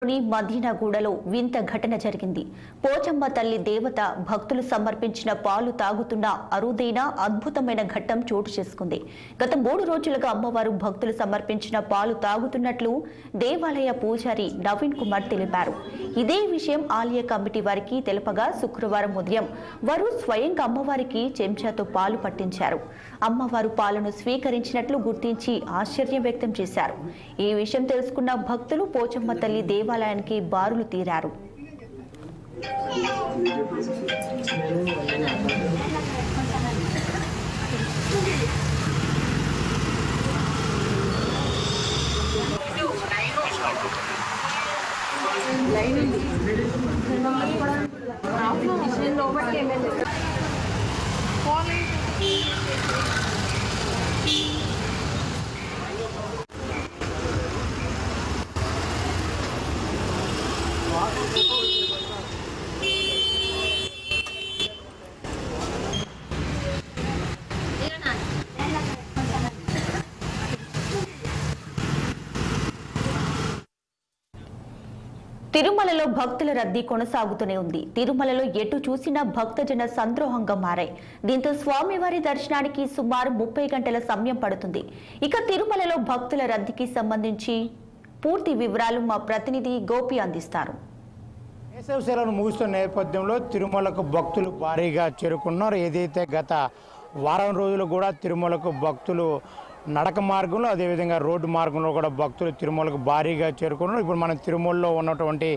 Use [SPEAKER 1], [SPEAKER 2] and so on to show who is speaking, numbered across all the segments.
[SPEAKER 1] మదీనాగూడలో వింత ఘటన జరిగింది. పోచమ్మ తల్లి దేవత భక్తులు సమర్పించిన పాలు తాగుతున్న అరుదైన అద్భుతమైన ఘట్టం చోటు చేసుకుంది. గత 3 రోజులుగా అమ్మవారు భక్తులు సమర్పించిన పాలు తాగుతున్నట్లు దేవాలయ పూజారి నవీన్ కుమార్ తెలిపారు. ఇదే విషయం ఆలయ కమిటీ వారికి తెలుపగా శుక్రవారం ఉదయం వారు స్వయంగా అమ్మవారికి చెంచాతో పాలు పట్టించారు. అమ్మవారు పాలను స్వీకరించినట్లు గుర్తించి ఆశ్చర్యం వ్యక్తం చేశారు. ఈ విషయం తెలుసుకున్న భక్తులు పోచమ్మ తల్లి దేవాలయానికి బారులు తీరారు. తిరుమలలో భక్తుల రద్దీ కొనసాగుతూనే ఉంది. తిరుమలలో ఎటు చూసినా భక్తజన సంద్రోహంగా మారాయి. దీంతో స్వామివారి దర్శనానికి సుమారు 30 గంటల సమయం పడుతుంది. ఇక తిరుమలలో భక్తుల రద్దీకి సంబంధించి పూర్తి వివరాలు మా ప్రతినిధి గోపి అందిస్తారు.
[SPEAKER 2] వేసవి సెలవును ముగుస్తున్న నేపథ్యంలో తిరుమలకు భక్తులు భారీగా చేరుకున్నారు. ఏదైతే గత వారం రోజులు కూడా తిరుమలకు భక్తులు నడక మార్గంలో అదేవిధంగా రోడ్డు మార్గంలో కూడా భక్తులు తిరుమలకు భారీగా చేరుకున్నారు. ఇప్పుడు మనం తిరుమలలో ఉన్నటువంటి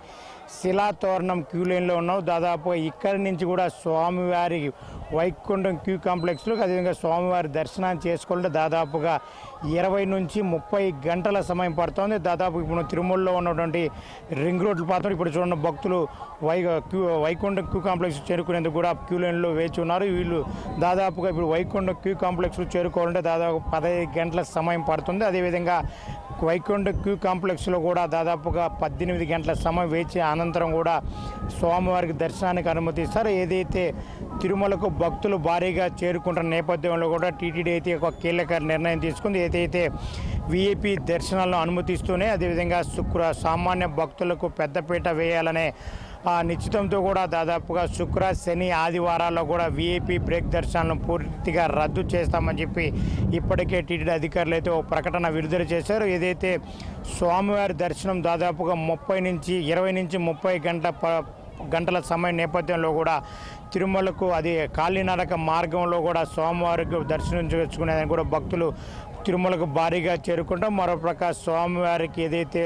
[SPEAKER 2] శిలాతోరణం క్యూ లైన్లో ఉన్నాం. దాదాపు ఇక్కడి నుంచి కూడా స్వామివారి వైకుంఠం క్యూ కాంప్లెక్స్లో అదేవిధంగా స్వామివారి దర్శనాన్ని చేసుకోవాలంటే దాదాపుగా 20 నుంచి 30 గంటల సమయం పడుతుంది. దాదాపు ఇప్పుడు తిరుమలలో ఉన్నటువంటి రింగ్ రోడ్లు పాత్ర ఇప్పుడు చూడండి భక్తులు వైకుంఠం క్యూ కాంప్లెక్స్ చేరుకునేందుకు కూడా క్యూ లైన్లో వేచి ఉన్నారు. వీళ్ళు దాదాపుగా ఇప్పుడు వైకుంఠం క్యూ కాంప్లెక్స్లో చేరుకోవాలంటే దాదాపు 15 గంటల సమయం పడుతుంది. అదేవిధంగా వైకుంఠం క్యూ కాంప్లెక్స్లో కూడా దాదాపుగా 18 గంటల సమయం వేచి అనంతరం కూడా స్వామివారికి దర్శనానికి అనుమతిస్తారు. ఏదైతే తిరుమలకు భక్తులు భారీగా చేరుకుంటున్న నేపథ్యంలో కూడా టీటీడీ అయితే ఒక కీలక నిర్ణయం తీసుకుంది. ఏదైతే విఐపి దర్శనాలను అనుమతిస్తూనే అదేవిధంగా సామాన్య భక్తులకు పెద్దపీట వేయాలనే నిశ్చితంతో కూడా దాదాపుగా శుక్ర శని ఆదివారాల్లో కూడా విఐపి బ్రేక్ దర్శనాలను పూర్తిగా రద్దు చేస్తామని చెప్పి ఇప్పటికే టీటీడీ అధికారులు అయితే ఒక ప్రకటన విడుదల చేశారు. ఏదైతే స్వామివారి దర్శనం దాదాపుగా 20 నుంచి 30 గంటల సమయం నేపథ్యంలో కూడా తిరుమలకు అది కాలినడక మార్గంలో కూడా స్వామివారికి దర్శనం చేసుకునేదని కూడా భక్తులు తిరుమలకు భారీగా చేరుకుంటాం. మరోపక్క స్వామివారికి ఏదైతే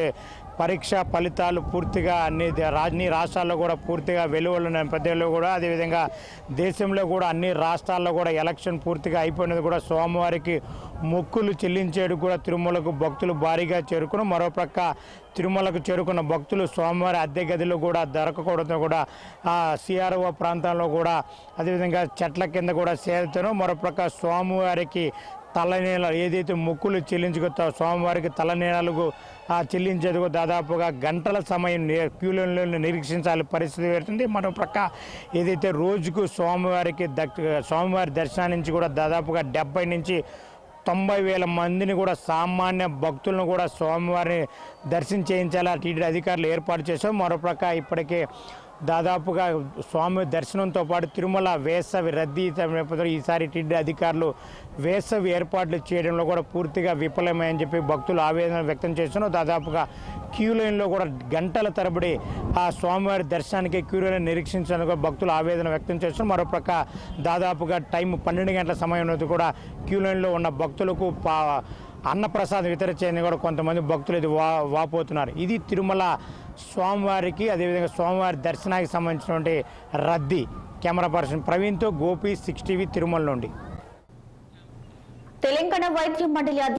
[SPEAKER 2] పరీక్షా ఫలితాలు పూర్తిగా అన్ని రాష్ట్రాల్లో కూడా పూర్తిగా వెలువడిన నేపథ్యంలో కూడా అదేవిధంగా దేశంలో కూడా అన్ని రాష్ట్రాల్లో కూడా ఎలక్షన్ పూర్తిగా అయిపోయినది కూడా స్వామివారికి మొక్కులు చెల్లించేందుకు కూడా తిరుమలకు భక్తులు భారీగా చేరుకున్నారు. మరోపక్క తిరుమలకు చేరుకున్న భక్తులు స్వామివారి అద్దె గదిలో కూడా దొరకకూడదు కూడా సిఆర్ఓ ప్రాంతంలో కూడా అదేవిధంగా చెట్ల కింద కూడా చేరుతారు. మరోపక్క స్వామివారికి తలనీళ్ళు ఏదైతే మొక్కులు చెల్లించుకుంటారో స్వామివారికి తలనీళ్ళకు చెల్లించేందుకు దాదాపుగా గంటల సమయం క్యూలైన్లో నిరీక్షించాలి పరిస్థితి పెడుతుంది. మరో ప్రక్క ఏదైతే రోజుకు స్వామివారి దర్శనం నుంచి కూడా దాదాపుగా 70 నుంచి 90 వేల మందిని కూడా సామాన్య భక్తులను కూడా స్వామివారిని దర్శనం చేయించాలా టీటీడీ అధికారులు ఏర్పాటు చేశారు. మరోప్రక్క ఇప్పటికే దాదాపుగా స్వామి దర్శనంతో పాటు తిరుమల వేసవి రద్దీ నేపథ్యంలో ఈసారి టీటీడీ అధికారులు వేసవి ఏర్పాట్లు చేయడంలో కూడా పూర్తిగా విఫలమని చెప్పి భక్తులు ఆవేదన వ్యక్తం చేస్తున్నారు. దాదాపుగా క్యూ లైన్లో కూడా గంటల తరబడి ఆ స్వామివారి దర్శనానికి క్యూ లైన్ నిరీక్షించడానికి భక్తులు ఆవేదన వ్యక్తం చేస్తున్నారు. మరోపక్క దాదాపుగా టైం 12 గంటల సమయం కూడా క్యూ లైన్లో ఉన్న భక్తులకు అన్నప్రసాదం వితరించేందుకు కూడా కొంతమంది భక్తులు ఇది వాపోతున్నారు. ఇది తిరుమల స్వామివారికి అదేవిధంగా స్వామివారి దర్శనానికి సంబంధించినటువంటి రద్దీ. కెమెరా పర్సన్ ప్రవీణ్తో గోపి 6 టీవీ తిరుమల నుండి.
[SPEAKER 1] తెలంగాణ వైద్య మండలి